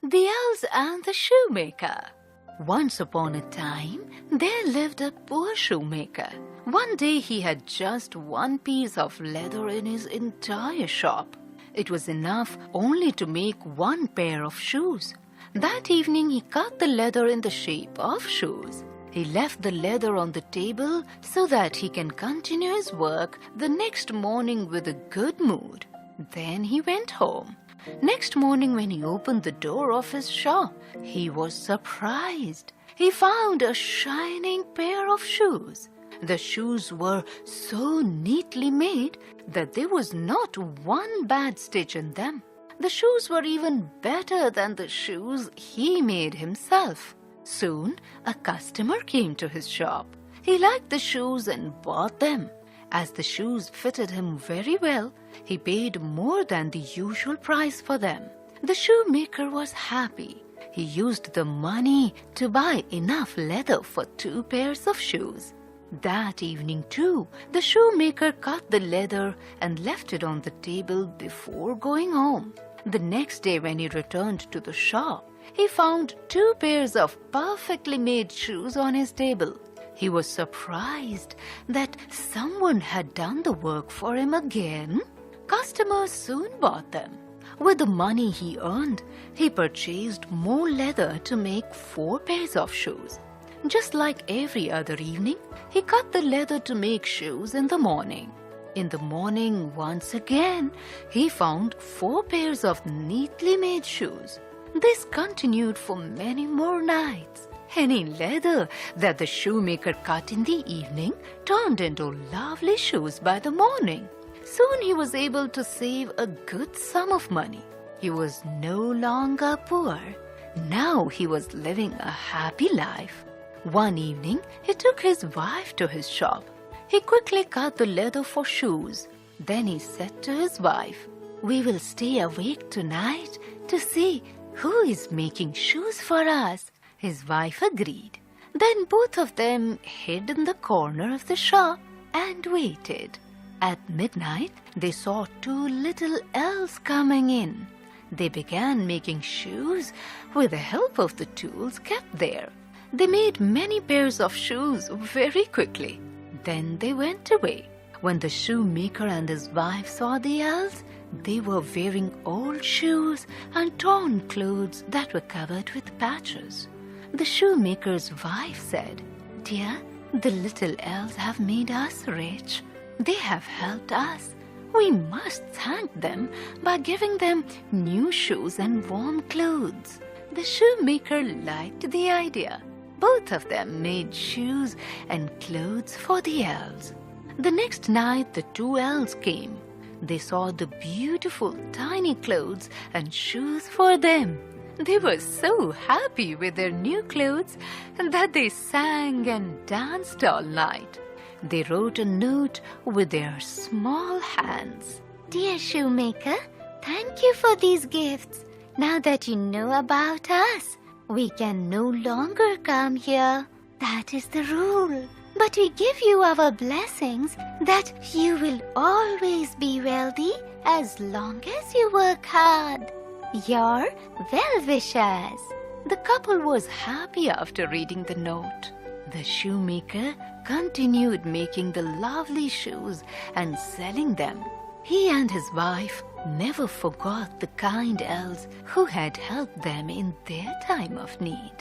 The Elves and the Shoemaker. Once upon a time, there lived a poor shoemaker. One day he had just one piece of leather in his entire shop. It was enough only to make one pair of shoes. That evening he cut the leather in the shape of shoes. He left the leather on the table so that he can continue his work the next morning with a good mood. Then he went home. Next morning when he opened the door of his shop, he was surprised. He found a shining pair of shoes. The shoes were so neatly made that there was not one bad stitch in them. The shoes were even better than the shoes he made himself. Soon, a customer came to his shop. He liked the shoes and bought them. As the shoes fitted him very well, he paid more than the usual price for them. The shoemaker was happy. He used the money to buy enough leather for 2 pairs of shoes. That evening too, the shoemaker cut the leather and left it on the table before going home. The next day when he returned to the shop, he found 2 pairs of perfectly made shoes on his table. He was surprised that someone had done the work for him again. Customers soon bought them. With the money he earned, he purchased more leather to make 4 pairs of shoes. Just like every other evening, he cut the leather to make shoes in the morning. In the morning, once again, he found 4 pairs of neatly made shoes. This continued for many more nights. Any leather that the shoemaker cut in the evening turned into lovely shoes by the morning. Soon he was able to save a good sum of money. He was no longer poor. Now he was living a happy life. One evening, he took his wife to his shop. He quickly cut the leather for shoes. Then he said to his wife, "We will stay awake tonight to see who is making shoes for us." His wife agreed. Then both of them hid in the corner of the shop and waited. At midnight, they saw 2 little elves coming in. They began making shoes with the help of the tools kept there. They made many pairs of shoes very quickly. Then they went away. When the shoemaker and his wife saw the elves, they were wearing old shoes and torn clothes that were covered with patches. The shoemaker's wife said, "Dear, the little elves have made us rich. They have helped us. We must thank them by giving them new shoes and warm clothes." The shoemaker liked the idea. Both of them made shoes and clothes for the elves. The next night the 2 elves came. They saw the beautiful tiny clothes and shoes for them. They were so happy with their new clothes that they sang and danced all night. They wrote a note with their small hands. "Dear shoemaker, thank you for these gifts. Now that you know about us, we can no longer come here. That is the rule. But we give you our blessings that you will always be wealthy as long as you work hard. Your well-wishers." The couple was happy after reading the note. The shoemaker continued making the lovely shoes and selling them. He and his wife never forgot the kind elves who had helped them in their time of need.